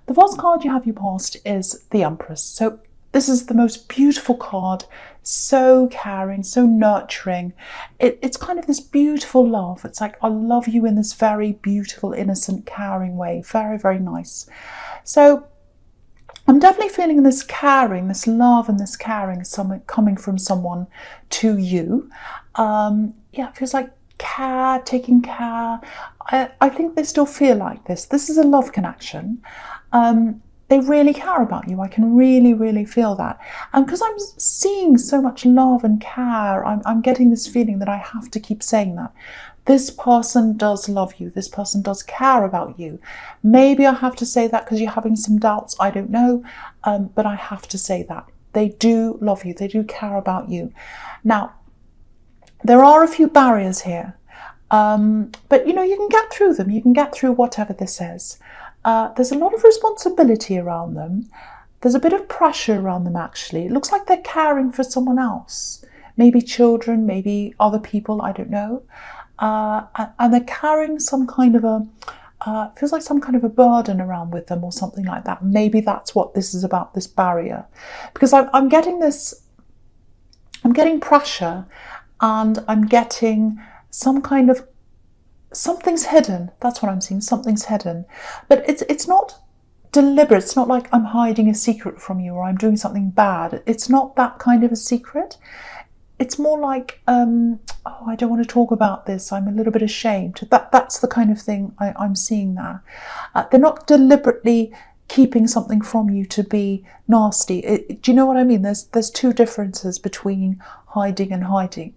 The first card you have you past is the Empress. So this is the most beautiful card, so caring, so nurturing. It's kind of this beautiful love. It's like, I love you in this very beautiful, innocent, caring way. Very, very nice. So I'm definitely feeling this caring, this love and this caring coming from someone to you. Yeah, it feels like care, taking care. I think they still feel like this. This is a love connection. They really care about you. I can really, really feel that. And because I'm seeing so much love and care, I'm getting this feeling that I have to keep saying that. This person does love you. This person does care about you. Maybe I have to say that because you're having some doubts. I don't know. But I have to say that. They do love you. They do care about you. Now, there are a few barriers here. But, you know, you can get through them. You can get through whatever this is. There's a lot of responsibility around them. There's a bit of pressure around them, actually. It looks like they're caring for someone else. Maybe children, maybe other people, I don't know. And they're carrying some kind of feels like some kind of a burden around with them or something like that. Maybe that's what this is about, this barrier. Because I'm getting pressure, and I'm getting some kind of, something's hidden. That's what I'm seeing, something's hidden. But it's not deliberate. It's not like I'm hiding a secret from you or I'm doing something bad. It's not that kind of a secret. It's more like, oh, I don't want to talk about this. I'm a little bit ashamed. That's the kind of thing I'm seeing there. They're not deliberately keeping something from you to be nasty. Do you know what I mean? There's two differences between hiding and hiding.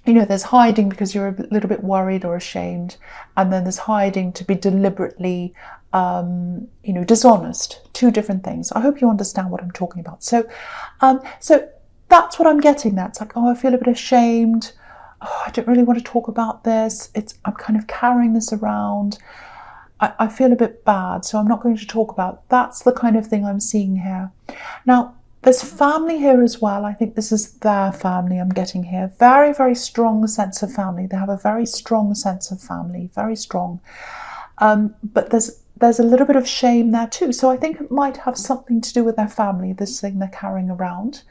You know, there's hiding because you're a little bit worried or ashamed, and then there's hiding to be deliberately, you know, dishonest. Two different things. I hope you understand what I'm talking about. So that's what I'm getting. That's like, oh, I feel a bit ashamed. Oh, I don't really want to talk about this. I'm kind of carrying this around. I feel a bit bad, so I'm not going to talk about it. That's the kind of thing I'm seeing here. Now, there's family here as well. I think this is their family I'm getting here. Very, very strong sense of family. They have a very strong sense of family, very strong. But there's a little bit of shame there too. So I think it might have something to do with their family, this thing they're carrying around.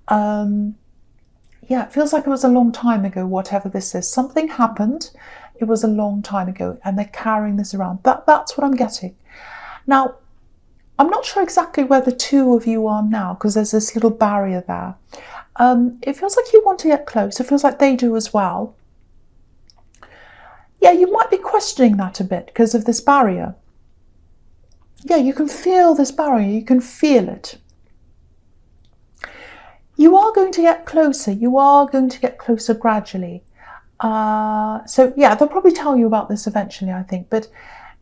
Yeah, it feels like it was a long time ago, whatever this is. Something happened. It was a long time ago, and they're carrying this around. That's what I'm getting. Now, I'm not sure exactly where the two of you are now, because there's this little barrier there. It feels like you want to get close. It feels like they do as well. Yeah, you might be questioning that a bit because of this barrier. Yeah, you can feel this barrier. You can feel it. You are going to get closer. You are going to get closer gradually. So yeah, they'll probably tell you about this eventually, I think. But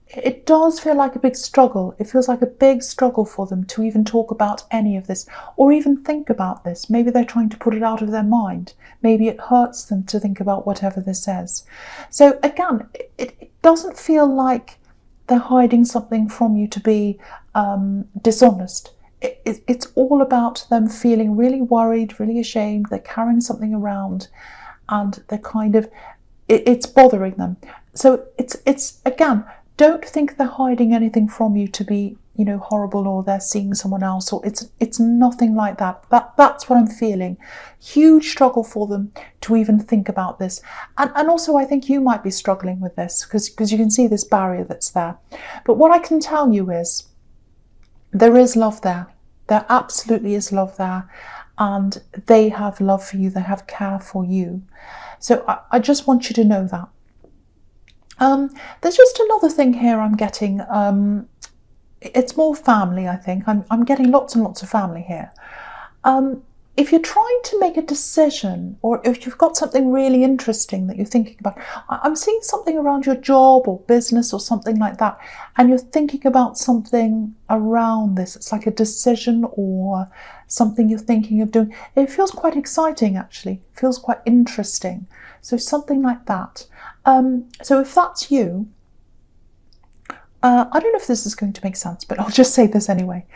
it does feel like a big struggle. It feels like a big struggle for them to even talk about any of this or even think about this. Maybe they're trying to put it out of their mind. Maybe it hurts them to think about whatever this is. So again, it doesn't feel like they're hiding something from you to be dishonest. It's all about them feeling really worried, really ashamed. They're carrying something around and they're kind of, it's bothering them. So it's again, don't think they're hiding anything from you to be, you know, horrible, or they're seeing someone else, or it's nothing like that. That's what I'm feeling. Huge struggle for them to even think about this. And also I think you might be struggling with this because you can see this barrier that's there. But what I can tell you is there is love there. There absolutely is love there. And they have love for you. They have care for you. So I just want you to know that. There's just another thing here I'm getting. It's more family, I think. I'm getting lots and lots of family here. If you're trying to make a decision, or if you've got something really interesting that you're thinking about, I'm seeing something around your job or business or something like that, and you're thinking about something around this. It's like a decision or something you're thinking of doing. It feels quite exciting, actually. It feels quite interesting. So something like that. So if that's you, I don't know if this is going to make sense, but I'll just say this anyway.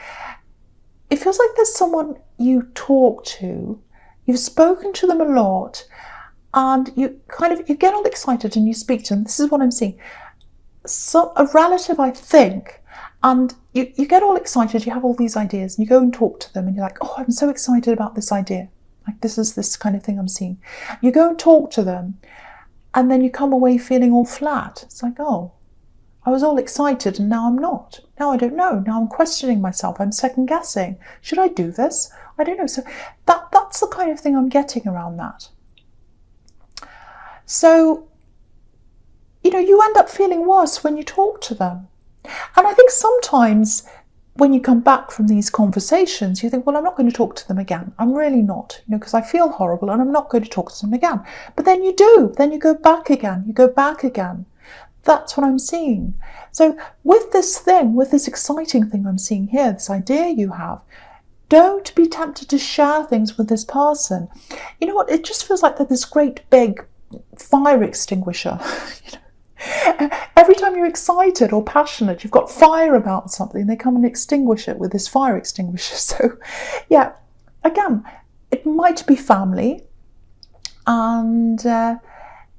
It feels like there's someone you talk to, you've spoken to them a lot, and you get all excited and you speak to them. This is what I'm seeing. a relative, I think, and you get all excited, you have all these ideas, and you go and talk to them, and you're like, oh, I'm so excited about this idea. Like, this is this kind of thing I'm seeing. You go and talk to them, and then you come away feeling all flat. It's like, oh, I was all excited, and now I'm not. Now I don't know. Now I'm questioning myself. I'm second guessing. Should I do this? I don't know. So that's the kind of thing I'm getting around that. So, you end up feeling worse when you talk to them. And I think sometimes when you come back from these conversations, you think, well, I'm not going to talk to them again. I'm really not, because I feel horrible and I'm not going to talk to them again. But then you do. Then you go back again. You go back again. That's what I'm seeing. So with this exciting thing I'm seeing here, this idea you have, don't be tempted to share things with this person. You know what? It just feels like they're this great big fire extinguisher. Every time you're excited or passionate, you've got fire about something, they come and extinguish it with this fire extinguisher. So, yeah, again, it might be family, and they've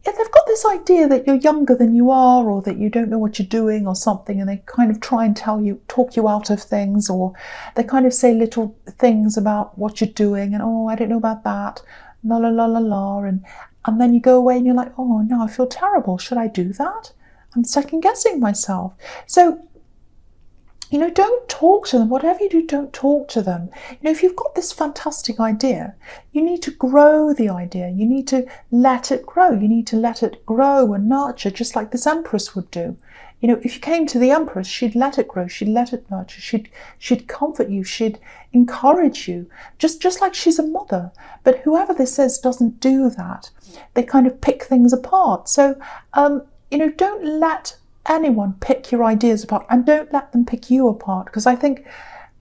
got this idea that you're younger than you are, or that you don't know what you're doing or something, and they kind of try and talk you out of things, or they kind of say little things about what you're doing, and oh, I don't know about that, la la la la la, and then you go away and you're like, oh no, I feel terrible. Should I do that? I'm second guessing myself. So, don't talk to them. Whatever you do, don't talk to them. If you've got this fantastic idea, you need to grow the idea. You need to let it grow. You need to let it grow and nurture, just like this Empress would do. If you came to the Empress, she'd let it grow. She'd let it nurture. She'd comfort you. She'd encourage you, just like she's a mother. But whoever this is doesn't do that. They kind of pick things apart. So, don't let anyone pick your ideas apart, and don't let them pick you apart, because I think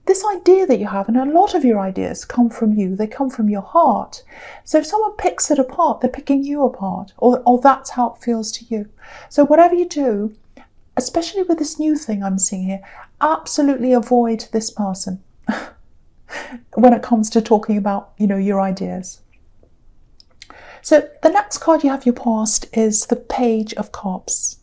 this idea that you have, and a lot of your ideas come from you, they come from your heart. So if someone picks it apart, they're picking you apart, or that's how it feels to you. So whatever you do, especially with this new thing I'm seeing here, absolutely avoid this person when it comes to talking about, your ideas. So the next card you have your past is the Page of Cups.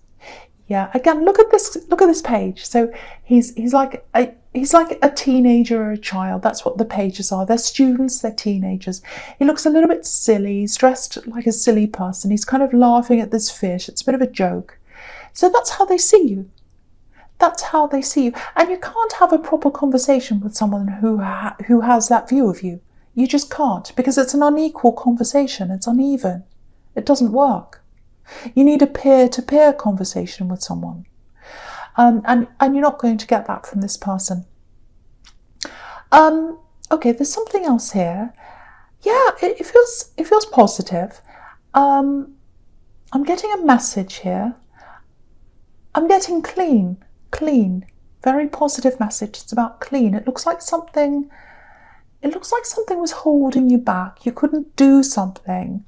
Yeah, again, look at this page. So he's like a teenager or a child. That's what the pages are. They're students, they're teenagers. He looks a little bit silly. He's dressed like a silly person. He's kind of laughing at this fish. It's a bit of a joke. So that's how they see you. That's how they see you. And you can't have a proper conversation with someone who has that view of you. You just can't, because it's an unequal conversation. It's uneven. It doesn't work. You need a peer-to-peer conversation with someone. And you're not going to get that from this person. Okay, there's something else here. Yeah, it feels positive. I'm getting a message here. I'm getting clean. Very positive message. It's about clean. It looks like something was holding you back. You couldn't do something.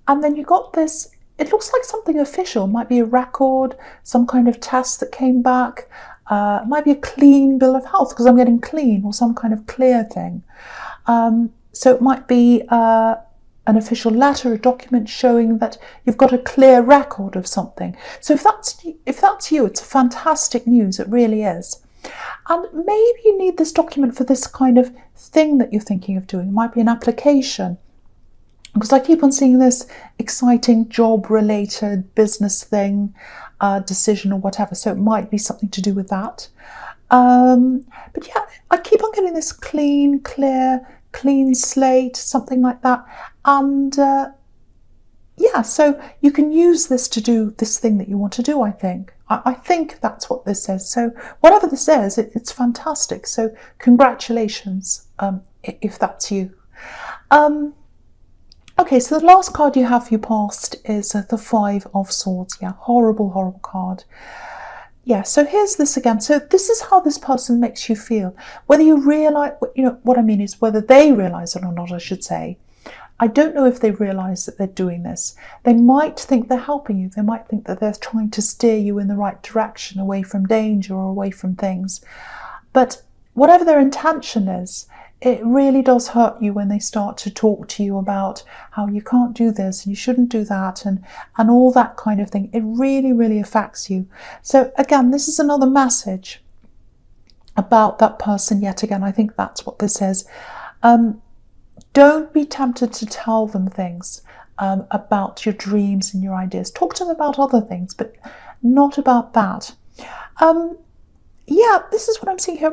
And then you got this. It looks like something official. It might be a record, some kind of test that came back. It might be a clean bill of health, because I'm getting clean, or some kind of clear thing. So it might be an official letter, a document showing that you've got a clear record of something. So if that's you, it's fantastic news. It really is. And maybe you need this document for this kind of thing that you're thinking of doing. It might be an application. Because I keep on seeing this exciting job-related business thing, decision or whatever. So it might be something to do with that. But yeah, I keep on getting this clean, clear, clean slate, something like that. And yeah, so you can use this to do this thing that you want to do, I think. I think that's what this is. So whatever this is, it's fantastic. So congratulations, if that's you. Okay, so the last card you have for your past is the Five of Swords. Yeah, horrible, horrible card. Yeah, so here's this again. So this is how this person makes you feel. Whether you realise, what I mean is whether they realise it or not, I should say. I don't know if they realise that they're doing this. They might think they're helping you. They might think that they're trying to steer you in the right direction, away from danger or away from things. But whatever their intention is, it really does hurt you when they start to talk to you about how you can't do this and you shouldn't do that and all that kind of thing. It really, really affects you. So again, this is another message about that person yet again. I think that's what this is. Don't be tempted to tell them things about your dreams and your ideas. Talk to them about other things, but not about that. Yeah, this is what I'm seeing here.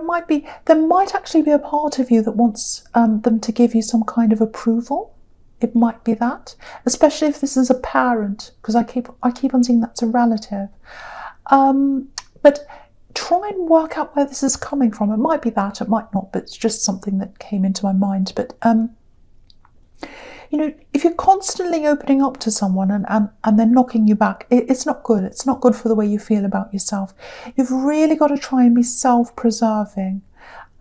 There might actually be a part of you that wants them to give you some kind of approval. It might be that, especially if this is a parent, because I keep on seeing that's a relative. But try and work out where this is coming from. It might be that, it might not, but it's just something that came into my mind. But you know, if you're constantly opening up to someone and they're knocking you back, it's not good. It's not good for the way you feel about yourself. You've really got to try and be self-preserving.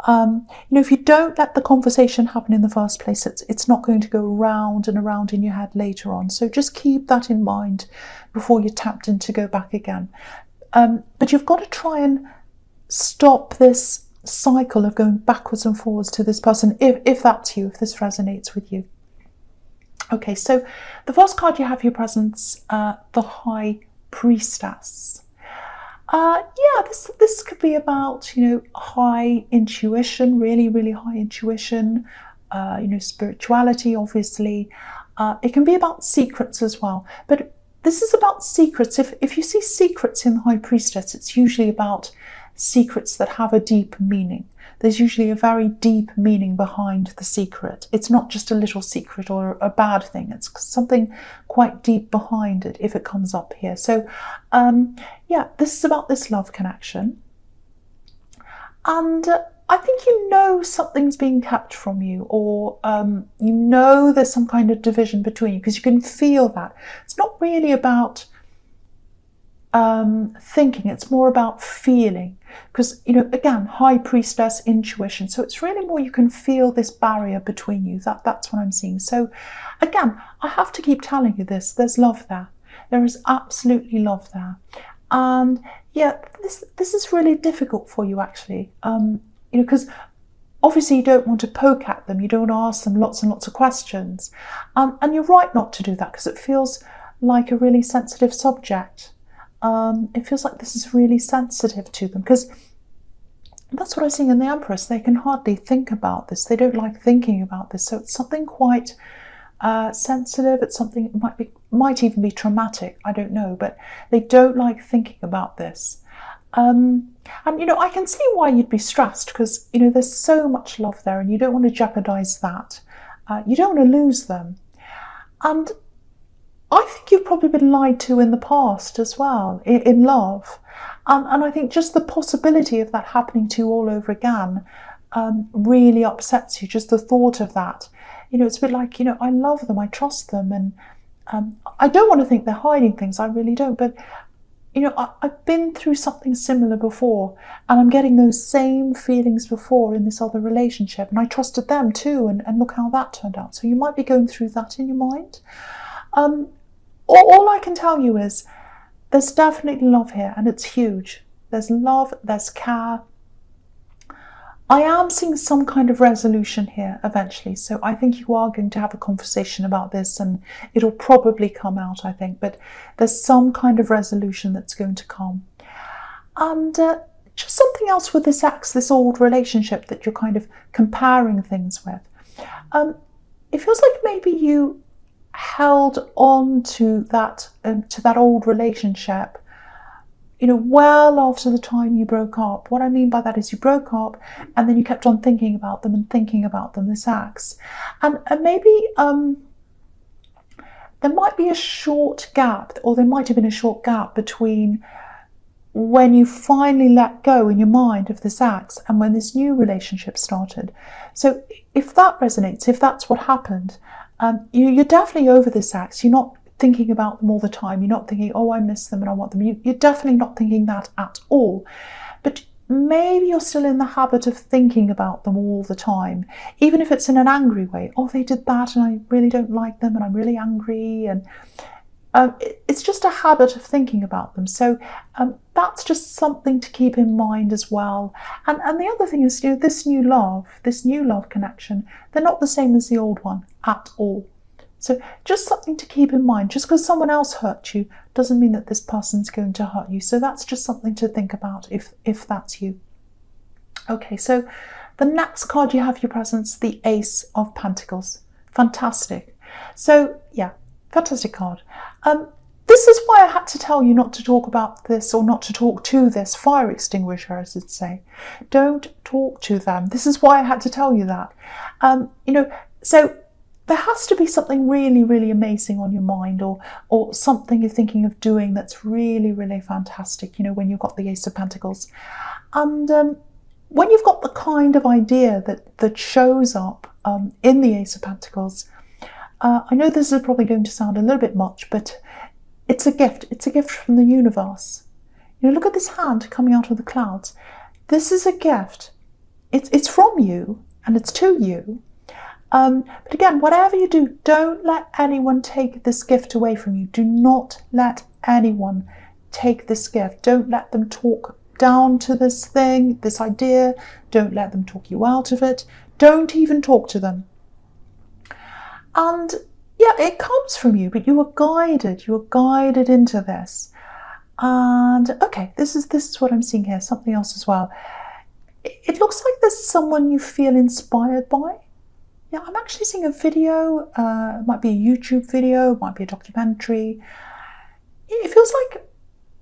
You know, if you don't let the conversation happen in the first place, it's not going to go round and around in your head later on. So just keep that in mind before you're tempted to go back again. But you've got to try and stop this cycle of going backwards and forwards to this person, if that's you, if this resonates with you. Okay, so the first card you have here presents the High Priestess. Yeah, this could be about, you know, high intuition, really, really high intuition, you know, spirituality, obviously. It can be about secrets as well, but this is about secrets. If you see secrets in the High Priestess, it's usually about secrets that have a deep meaning. There's usually a very deep meaning behind the secret. It's not just a little secret or a bad thing. It's something quite deep behind it if it comes up here. So yeah, this is about this love connection. And I think you know something's being kept from you, or you know there's some kind of division between you, because you can feel that. It's not really about thinking, it's more about feeling, because, you know, again, High Priestess, intuition, so it's really more you can feel this barrier between you. That's what I'm seeing. So again, I have to keep telling you this, there's love there. There is absolutely love there. And yeah, this is really difficult for you, actually, you know, because obviously you don't want to poke at them, you don't ask them lots and lots of questions, and you're right not to do that, because it feels like a really sensitive subject. It feels like this is really sensitive to them, because that's what I'm seeing in the Empress. They can hardly think about this. They don't like thinking about this. So it's something quite sensitive. It's something might even be traumatic. I don't know, but they don't like thinking about this. And you know, I can see why you'd be stressed, because, you know, there's so much love there, and you don't want to jeopardize that. You don't want to lose them. And I think you've probably been lied to in the past as well, in love. And I think just the possibility of that happening to you all over again really upsets you, just the thought of that. You know, it's a bit like, you know, I love them, I trust them, and I don't want to think they're hiding things, I really don't. But, you know, I've been through something similar before, and I'm getting those same feelings before in this other relationship, and I trusted them too, and look how that turned out. So you might be going through that in your mind. All I can tell you is there's definitely love here, and it's huge. There's love, there's care. I am seeing some kind of resolution here eventually, so I think you are going to have a conversation about this, and it'll probably come out, I think, but there's some kind of resolution that's going to come. And just something else with this ex, this old relationship that you're kind of comparing things with. It feels like maybe you held on to that old relationship, you know, well after the time you broke up. What I mean by that is you broke up and then you kept on thinking about them and thinking about them, this ex. And maybe there might be a short gap, or there might have been a short gap between when you finally let go in your mind of this ex and when this new relationship started. So if that resonates, if that's what happened, you're definitely over this ex. You're not thinking about them all the time. You're not thinking, oh, I miss them and I want them. You're definitely not thinking that at all. But maybe you're still in the habit of thinking about them all the time, even if it's in an angry way. Oh, they did that and I really don't like them and I'm really angry. And It's just a habit of thinking about them. So that's just something to keep in mind as well. And the other thing is, this new love connection, they're not the same as the old one at all. So just something to keep in mind. Just because someone else hurt you doesn't mean that this person's going to hurt you. So that's just something to think about if that's you. Okay, so the next card you have your presence, the Ace of Pentacles. Fantastic. So yeah, fantastic card. This is why I had to tell you not to talk about this, or not to talk to this fire extinguisher, I should say. Don't talk to them. This is why I had to tell you that. So there has to be something really, really amazing on your mind, or something you're thinking of doing that's really, really fantastic, when you've got the Ace of Pentacles. And when you've got the kind of idea that shows up in the Ace of Pentacles, I know this is probably going to sound a little bit much, but it's a gift. It's a gift from the universe. Look at this hand coming out of the clouds. This is a gift. It's from you, and it's to you. But again, whatever you do, don't let anyone take this gift away from you. Do not let anyone take this gift. Don't let them talk down to this thing, this idea. Don't let them talk you out of it. Don't even talk to them. And yeah, it comes from you, but you are guided. You are guided into this. And okay, this is what I'm seeing here. Something else as well. It looks like there's someone you feel inspired by. Yeah, I'm actually seeing a video. It might be a YouTube video. It might be a documentary. It feels like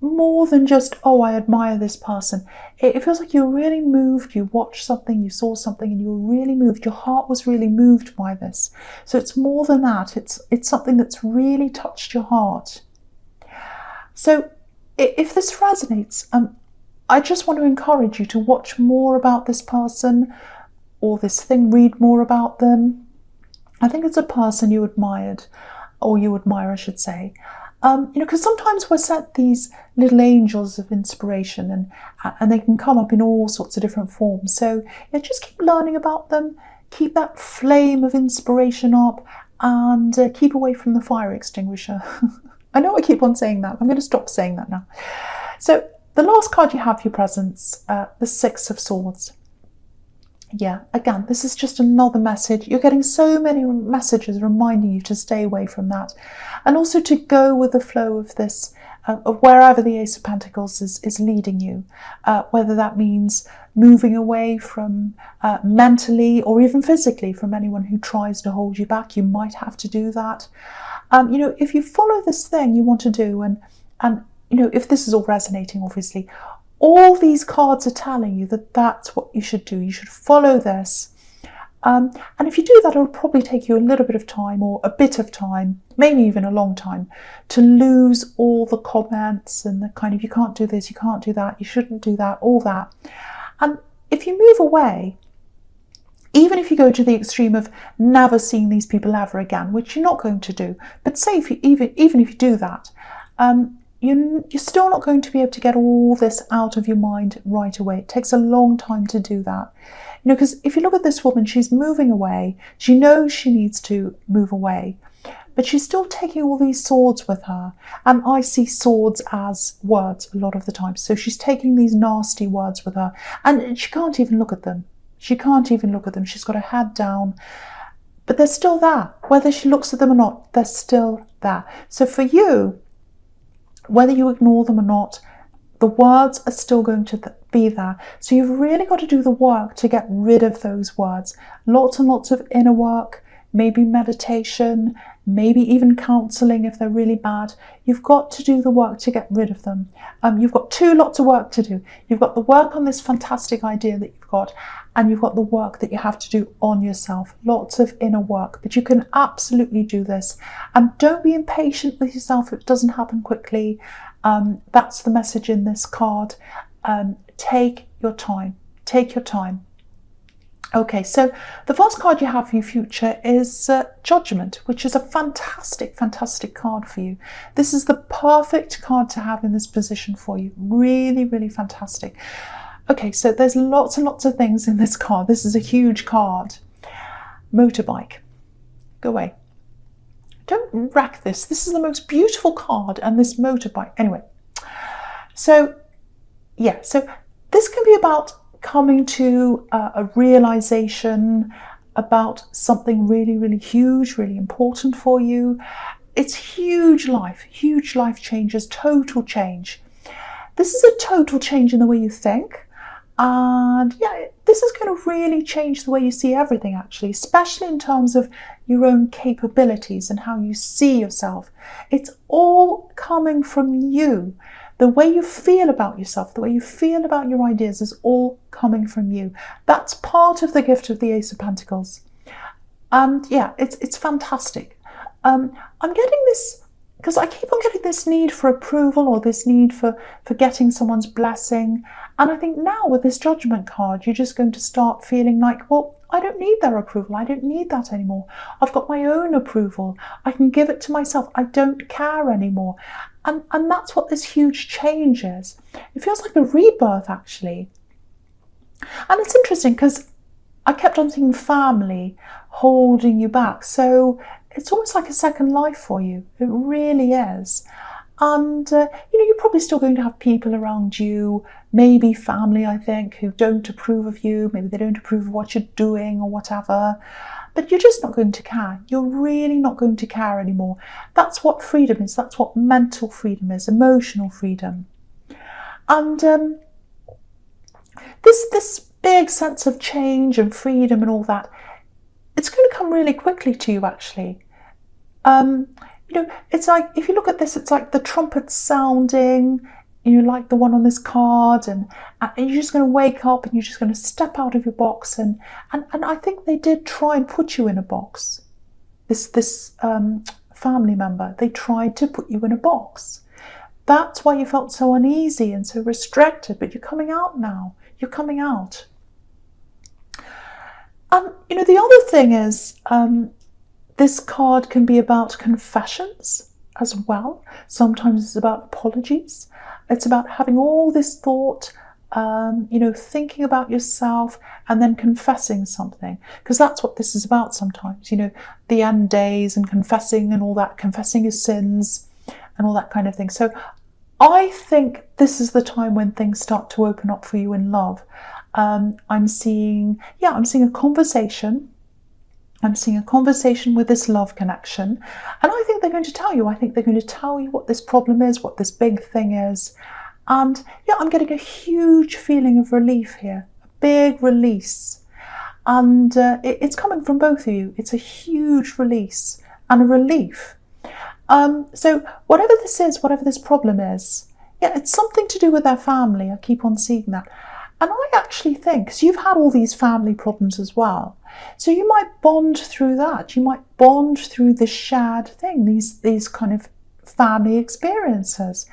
more than just, oh, I admire this person. It feels like you're really moved. You watched something, you saw something, and you were really moved. Your heart was really moved by this. So it's more than that. It's something that's really touched your heart. So if this resonates, I just want to encourage you to watch more about this person or this thing, read more about them. I think it's a person you admired, or you admire, I should say. Because sometimes we're sent these little angels of inspiration, and they can come up in all sorts of different forms. So yeah, just keep learning about them, keep that flame of inspiration up, and keep away from the fire extinguisher. I know I keep on saying that. I'm going to stop saying that now. So the last card you have for your presence, the Six of Swords. Yeah, again, this is just another message. You're getting so many messages reminding you to stay away from that. And also to go with the flow of this, of wherever the Ace of Pentacles is leading you. Whether that means moving away from mentally or even physically from anyone who tries to hold you back. You might have to do that. If you follow this thing you want to do, and if this is all resonating, obviously, all these cards are telling you that that's what you should do. You should follow this. And if you do that, it'll probably take you a little bit of time, or a bit of time, maybe even a long time, to lose all the comments and the kind of, you can't do this, you can't do that, you shouldn't do that, all that. And if you move away, even if you go to the extreme of never seeing these people ever again, which you're not going to do, but say if you, even if you do that, you're still not going to be able to get all this out of your mind right away. It takes a long time to do that. Because if you look at this woman, she's moving away. She knows she needs to move away, but she's still taking all these swords with her. And I see swords as words a lot of the time. So she's taking these nasty words with her, and she can't even look at them. She can't even look at them. She's got her head down, but they're still there. Whether she looks at them or not, they're still there. So for you, whether you ignore them or not, the words are still going to be there. So you've really got to do the work to get rid of those words. Lots and lots of inner work, maybe meditation, maybe even counselling if they're really bad. You've got to do the work to get rid of them. You've got lots of work to do. You've got the work on this fantastic idea that you've got, and you've got the work that you have to do on yourself. Lots of inner work, but you can absolutely do this. And don't be impatient with yourself if it doesn't happen quickly. That's the message in this card. Take your time. Take your time. Okay, so the first card you have for your future is Judgment, which is a fantastic, fantastic card for you. This is the perfect card to have in this position for you. Really, really fantastic. Okay, so there's lots and lots of things in this card. This is a huge card. Motorbike. Go away. Don't wreck this. This is the most beautiful card, and this motorbike. Anyway, so yeah, so this can be about coming to a realization about something really, really huge, really important for you. It's huge life changes, total change. This is a total change in the way you think. And yeah, this is going to really change the way you see everything, actually, especially in terms of your own capabilities and how you see yourself. It's all coming from you. The way you feel about yourself, the way you feel about your ideas is all coming from you. That's part of the gift of the Ace of Pentacles. And yeah, it's fantastic. I'm getting this, because I keep on getting this need for approval, or this need for getting someone's blessing. And I think now with this Judgment card, you're just going to start feeling like, well, I don't need their approval. I don't need that anymore. I've got my own approval. I can give it to myself. I don't care anymore. And that's what this huge change is. It feels like a rebirth, actually. And it's interesting because I kept on thinking family holding you back. So it's almost like a second life for you. It really is. And, you're probably still going to have people around you, maybe family, I think, who don't approve of you. Maybe they don't approve of what you're doing or whatever. But you're just not going to care. You're really not going to care anymore. That's what freedom is. That's what mental freedom is, emotional freedom. And this big sense of change and freedom and all that, it's going to come really quickly to you, actually. It's like, if you look at this, it's like the trumpet sounding, like the one on this card, and you're just going to wake up and you're just going to step out of your box. And I think they did try and put you in a box. This family member, they tried to put you in a box. That's why you felt so uneasy and so restricted, but you're coming out now. You're coming out. The other thing is, this card can be about confessions as well. Sometimes it's about apologies. It's about having all this thought, thinking about yourself and then confessing something. Because that's what this is about sometimes, the end days and confessing and all that, confessing your sins and all that kind of thing. So I think this is the time when things start to open up for you in love. I'm seeing a conversation. I'm seeing a conversation with this love connection. And I think they're going to tell you. I think they're going to tell you what this problem is, what this big thing is. And yeah, I'm getting a huge feeling of relief here, a big release. And it's coming from both of you. It's a huge release and a relief. So whatever this is, whatever this problem is, yeah, it's something to do with their family. I keep on seeing that. And I actually think, because you've had all these family problems as well, so you might bond through that. You might bond through this shared thing, these kind of family experiences.